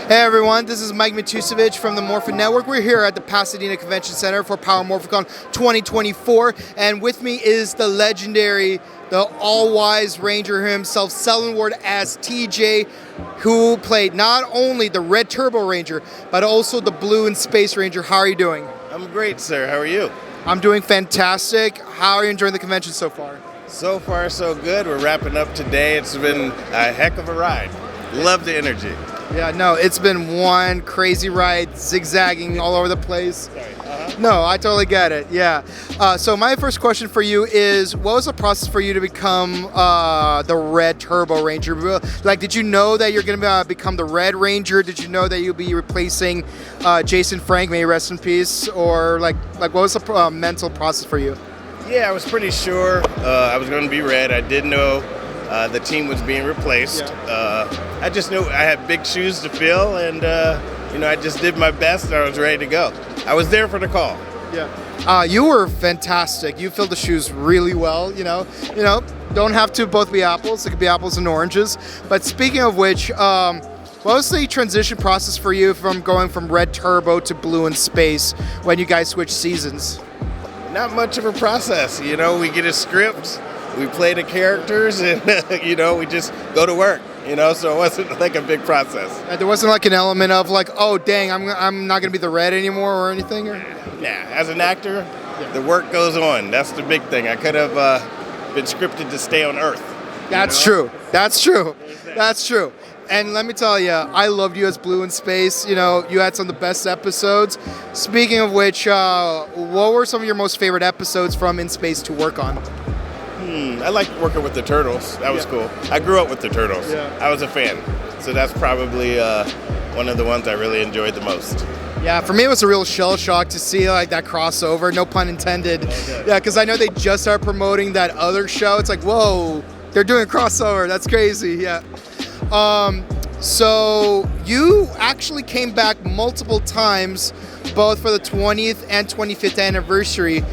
Hey everyone, this is Mike Matusevich from the Morphicon Network. We're here at the Pasadena Convention Center for Power Morphicon 2024, and with me is the legendary, the all-wise Ranger himself, Selwyn Ward as TJ, who played not only the Red Turbo Ranger, but also the Blue and Space Ranger. How are you doing? I'm great, sir. How are you? I'm doing fantastic. How are you enjoying the convention so far? So far, so good. We're wrapping up today. It's been a heck of a ride. Love the energy. Yeah, no, it's been one crazy ride, zigzagging all over the place. Sorry. No, I totally get it, yeah. So my first question for you is, what was the process for you to become the Red Turbo Ranger? Like, did you know that you're going to become the Red Ranger? Did you know that you'll be replacing Jason Frank, may he rest in peace? Or like what was the mental process for you? Yeah, I was pretty sure I was going to be Red. I did know the team was being replaced. Yeah. I just knew I had big shoes to fill, and I just did my best, and I was ready to go. I was there for the call. Yeah. You were fantastic. You filled the shoes really well. You know, don't have to both be apples. It could be apples and oranges. But speaking of which, what was the transition process for you from going from Red Turbo to Blue and Space when you guys switched seasons? Not much of a process. We get a script, we play the characters, and we just go to work. So it wasn't like a big process. There wasn't like an element of like, oh dang, I'm not gonna be the Red anymore or anything. Or? Nah, as an actor, the work goes on. That's the big thing. I could have been scripted to stay on Earth. That's true. That's true. That's true. And let me tell you, I loved you as Blue in Space. You had some of the best episodes. Speaking of which, what were some of your most favorite episodes from In Space to work on? I liked working with the Turtles. That was cool. I grew up with the Turtles. Yeah. I was a fan. So that's probably one of the ones I really enjoyed the most. Yeah, for me it was a real shell shock to see like that crossover, no pun intended. Okay. Yeah, because I know they just started promoting that other show. It's like, whoa, they're doing a crossover. That's crazy, yeah. So you actually came back multiple times, both for the 20th and 25th anniversary.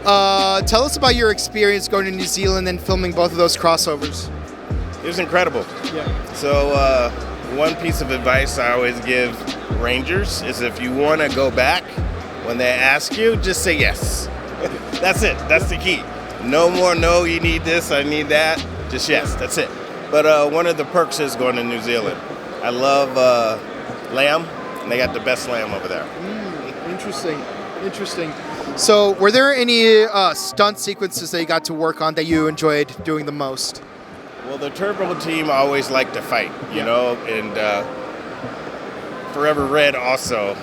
Tell us about your experience going to New Zealand and filming both of those crossovers. It was incredible. Yeah. So one piece of advice I always give Rangers is if you want to go back, when they ask you, just say yes. That's it. That's the key. No more, no, you need this, I need that. Just yes, that's it. But one of the perks is going to New Zealand. I love lamb, and they got the best lamb over there. Interesting. So were there any stunt sequences that you got to work on that you enjoyed doing the most? Well, the Turbo team always liked to fight, and Forever Red also,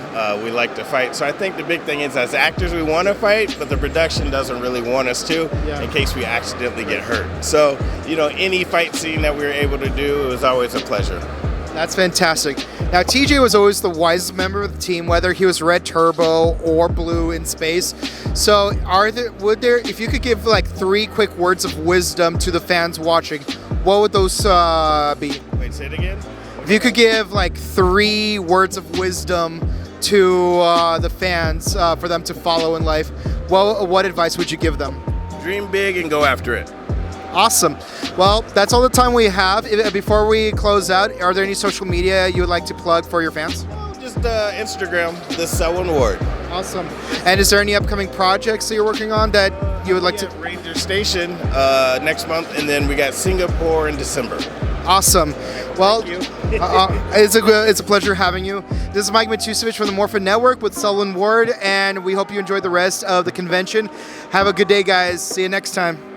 we like to fight. So I think the big thing is as actors we want to fight, but the production doesn't really want us to in case we accidentally get hurt. So, any fight scene that we were able to do, it was always a pleasure. That's fantastic. Now, TJ was always the wisest member of the team, whether he was Red Turbo or Blue in Space. So, if you could give like 3 quick words of wisdom to the fans watching, what would those be? Wait, say it again? If you could give like 3 words of wisdom to the fans for them to follow in life, what advice would you give them? Dream big and go after it. Awesome. Well, that's all the time we have. Before we close out, are there any social media you would like to plug for your fans? Just Instagram, the Selwyn Ward. Awesome. And is there any upcoming projects that you're working on that you would like to? Ranger Station next month, and then we got Singapore in December. Awesome. Well, Thank you. it's a pleasure having you. This is Mike Matusevich from the Morphicon Network with Selwyn Ward, and we hope you enjoyed the rest of the convention. Have a good day, guys. See you next time.